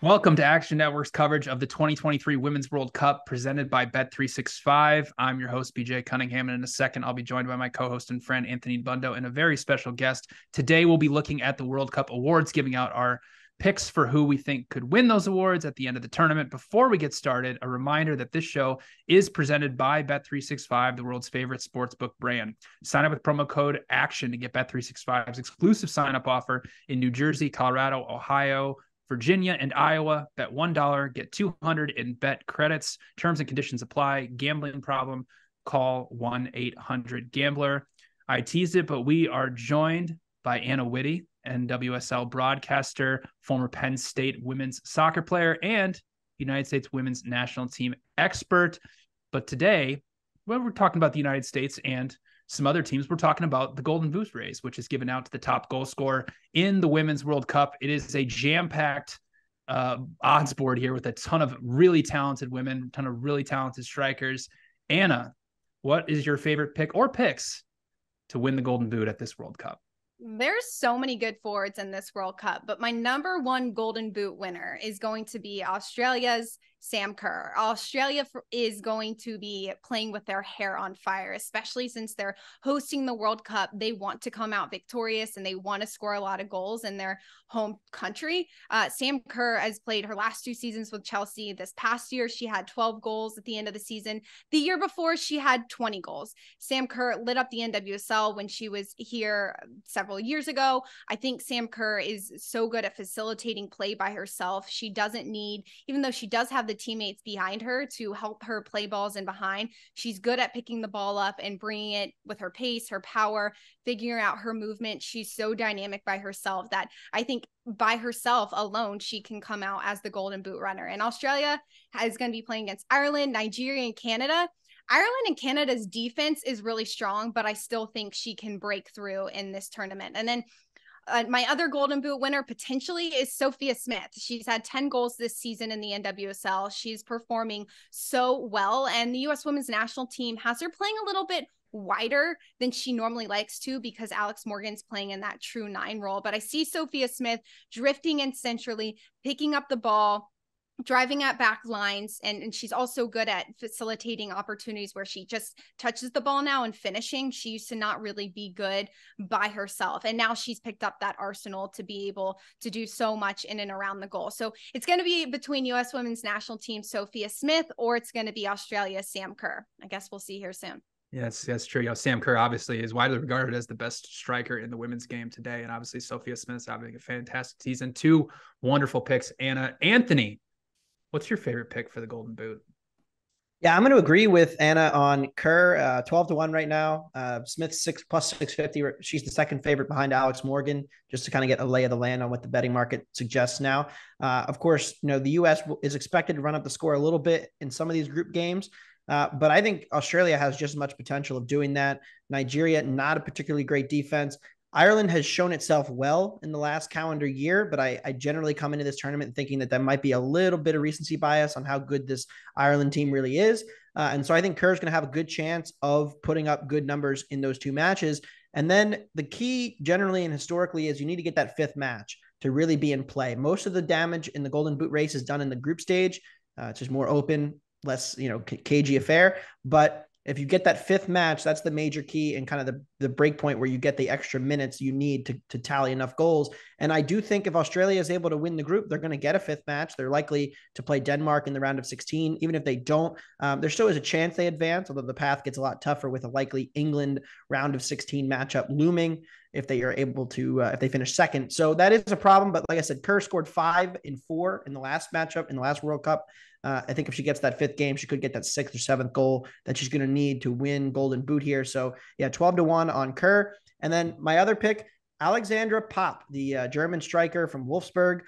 Welcome to Action Network's coverage of the 2023 Women's World Cup presented by Bet365. I'm your host, BJ Cunningham, and in a second, I'll be joined by my co-host and friend, Anthony Bundo, and a very special guest. Today, we'll be looking at the World Cup awards, giving out our picks for who we think could win those awards at the end of the tournament. Before we get started, a reminder that this show is presented by Bet365, the world's favorite sportsbook brand. Sign up with promo code ACTION to get Bet365's exclusive sign-up offer in New Jersey, Colorado, Ohio, Virginia, and Iowa. Bet $1, get 200 in bet credits. Terms and conditions apply. Gambling problem, call 1-800-GAMBLER. I teased it, but we are joined by Anna Whitty, NWSL broadcaster, former Penn State women's soccer player, and United States women's national team expert. But today, when we're talking about the United States and some other teams, we're talking about the Golden Boot race, which is given out to the top goal scorer in the Women's World Cup. It is a jam-packed odds board here with a ton of really talented women, a ton of really talented strikers. Anna, what is your favorite pick or picks to win the Golden Boot at this World Cup? There's so many good forwards in this World Cup, but my number one Golden Boot winner is going to be Australia's Sam Kerr. Australia is going to be playing with their hair on fire, especially since they're hosting the World Cup. They want to come out victorious and they want to score a lot of goals in their home country. Sam Kerr has played her last 2 seasons with Chelsea. This past year, she had 12 goals at the end of the season. The year before, she had 20 goals. Sam Kerr lit up the NWSL when she was here several years ago. I think Sam Kerr is so good at facilitating play by herself. She doesn't need, even though she does have the teammates behind her to help her play balls in behind, she's good at picking the ball up and bringing it with her pace, her power, figuring out her movement. She's so dynamic by herself that I think by herself alone, she can come out as the Golden Boot runner. And Australia is going to be playing against Ireland, Nigeria, and Canada. Ireland and Canada's defense is really strong, but I still think she can break through in this tournament. And then my other Golden Boot winner potentially is Sophia Smith. She's had 10 goals this season in the NWSL. She's performing so well, and the U.S. women's national team has her playing a little bit wider than she normally likes to because Alex Morgan's playing in that true 9 role. But I see Sophia Smith drifting in centrally, picking up the ball, driving at back lines, and she's also good at facilitating opportunities where she just touches the ball now and finishing. She used to not really be good by herself, and now she's picked up that arsenal to be able to do so much in and around the goal. So it's going to be between U.S. women's national team Sophia Smith, or it's going to be Australia's Sam Kerr. I guess we'll see here soon. Yes, that's true. You know, Sam Kerr obviously is widely regarded as the best striker in the women's game today, and obviously Sophia Smith's having a fantastic season. 2 wonderful picks. Anna, Anthony, what's your favorite pick for the Golden Boot? Yeah, I'm going to agree with Anna on Kerr, 12-1 right now. Smith plus 650. She's the second favorite behind Alex Morgan, just to kind of get a lay of the land on what the betting market suggests now. Of course, you know, the U.S. is expected to run up the score a little bit in some of these group games. But I think Australia has just as much potential of doing that. Nigeria, not a particularly great defense. Ireland has shown itself well in the last calendar year, but I generally come into this tournament thinking that there might be a little bit of recency bias on how good this Ireland team really is. And so I think Kerr's going to have a good chance of putting up good numbers in those 2 matches. And then the key generally and historically is you need to get that 5th match to really be in play. Most of the damage in the Golden Boot race is done in the group stage. It's just more open, less, cagey affair. But if you get that 5th match, that's the major key and kind of the break point where you get the extra minutes you need to tally enough goals. And I do think if Australia is able to win the group, they're going to get a 5th match. They're likely to play Denmark in the round of 16. Even if they don't, there still is a chance they advance, although the path gets a lot tougher with a likely England round of 16 matchup looming if they are able to, if they finish second. So that is a problem. But like I said, Kerr scored 5 in 4 in the last matchup, in the last World Cup. I think if she gets that 5th game, she could get that 6th or 7th goal that she's going to need to win Golden Boot here. So yeah, 12-1 on Kerr. And then my other pick, Alexandra Popp, the German striker from Wolfsburg.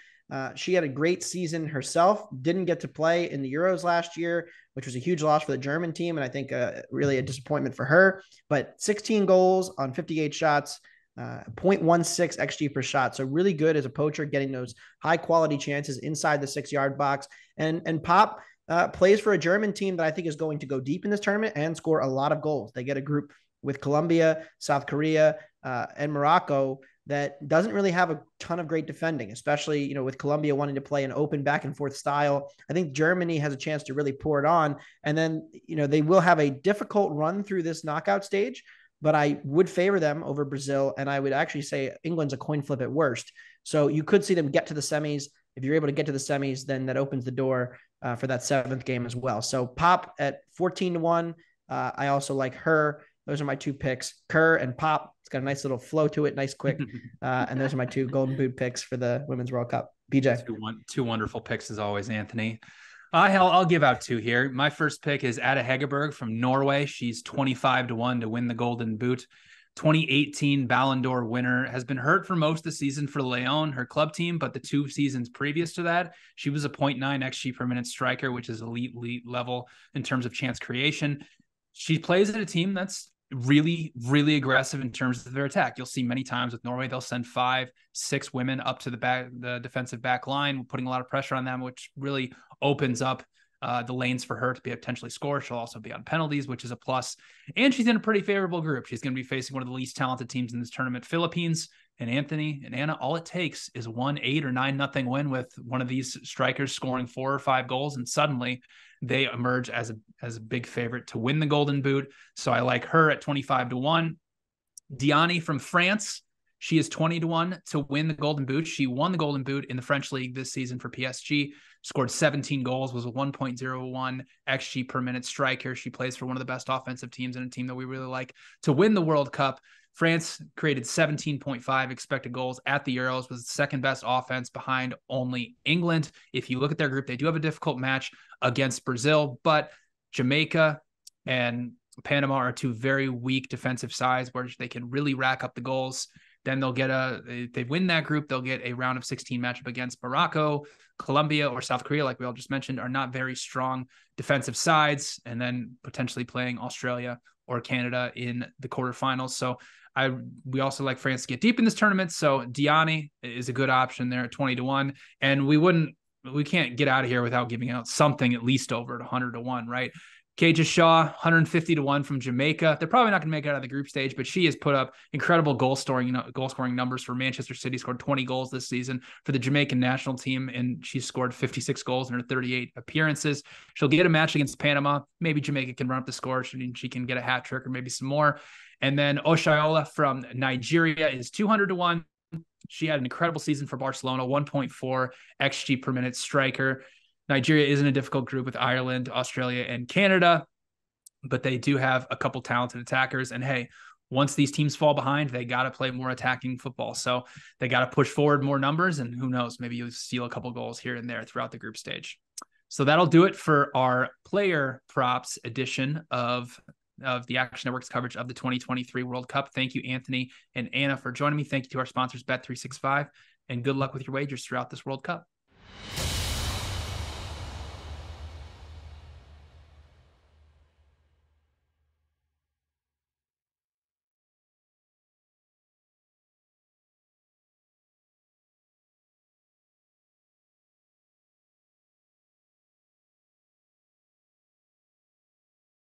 She had a great season herself, didn't get to play in the Euros last year, which was a huge loss for the German team. And I think really a disappointment for her, but 16 goals on 58 shots, 0.16 XG per shot. So really good as a poacher, getting those high quality chances inside the 6-yard box. And Popp plays for a German team that I think is going to go deep in this tournament and score a lot of goals. They get a group with Colombia, South Korea, and Morocco. that doesn't really have a ton of great defending, especially, you know, with Colombia wanting to play an open back and forth style. I think Germany has a chance to really pour it on. And then, you know, they will have a difficult run through this knockout stage, but I would favor them over Brazil. And I would actually say England's a coin flip at worst. So you could see them get to the semis. If you're able to get to the semis, then that opens the door for that 7th game as well. So Popp at 14-1. I also like her. Those are my 2 picks, Kerr and Popp. It's got a nice little flow to it, nice, quick. And those are my 2 Golden Boot picks for the Women's World Cup. BJ. Two wonderful picks as always, Anthony. I'll give out 2 here. My first pick is Ada Hegerberg from Norway. She's 25-1 to win the Golden Boot. 2018 Ballon d'Or winner, has been hurt for most of the season for Leon, her club team, but the 2 seasons previous to that, she was a 0.9 XG per minute striker, which is elite level in terms of chance creation. She plays at a team that's really, really aggressive in terms of their attack. You'll see many times with Norway, they'll send 5, 6 women up to the defensive back line, putting a lot of pressure on them, which really opens up the lanes for her to be potentially score. She'll also be on penalties, which is a plus. And she's in a pretty favorable group. She's going to be facing one of the least talented teams in this tournament, Philippines. And Anthony and Anna, all it takes is 1-8 or 9-0 win with one of these strikers scoring 4 or 5 goals, and suddenly they emerge as a big favorite to win the Golden Boot. So I like her at 25-1. Diani from France, she is 20-1 to win the Golden Boot. She won the Golden Boot in the French league this season for PSG, scored 17 goals, was a 1.01 XG per minute striker. She plays for one of the best offensive teams and a team that we really like to win the World Cup. France created 17.5 expected goals at the Euros, was the 2nd best offense behind only England. If you look at their group, they do have a difficult match against Brazil, but Jamaica and Panama are 2 very weak defensive sides where they can really rack up the goals. Then they'll get if they win that group, they'll get a round of 16 matchup against Morocco. Colombia or South Korea, like we all just mentioned, are not very strong defensive sides, and then potentially playing Australia or Canada in the quarterfinals. So we also like France to get deep in this tournament. So Diani is a good option there at 20-1. And we can't get out of here without giving out something at least over at 100-1, right? Khadija Shaw, 150-1 from Jamaica. They're probably not going to make it out of the group stage, but she has put up incredible goal scoring numbers for Manchester City. Scored 20 goals this season for the Jamaican national team, and she's scored 56 goals in her 38 appearances. She'll get a match against Panama. Maybe Jamaica can run up the score. She can get a hat trick or maybe some more. And then Oshoala from Nigeria is 200-1. She had an incredible season for Barcelona, 1.4 XG per minute striker. Nigeria is in a difficult group with Ireland, Australia, and Canada, but they do have a couple talented attackers. And hey, once these teams fall behind, they got to play more attacking football. So they got to push forward more numbers, and who knows, maybe you'll steal a couple goals here and there throughout the group stage. So that'll do it for our player props edition of the Action Network's coverage of the 2023 World Cup. Thank you, Anthony and Anna, for joining me. Thank you to our sponsors, Bet365, and good luck with your wagers throughout this World Cup.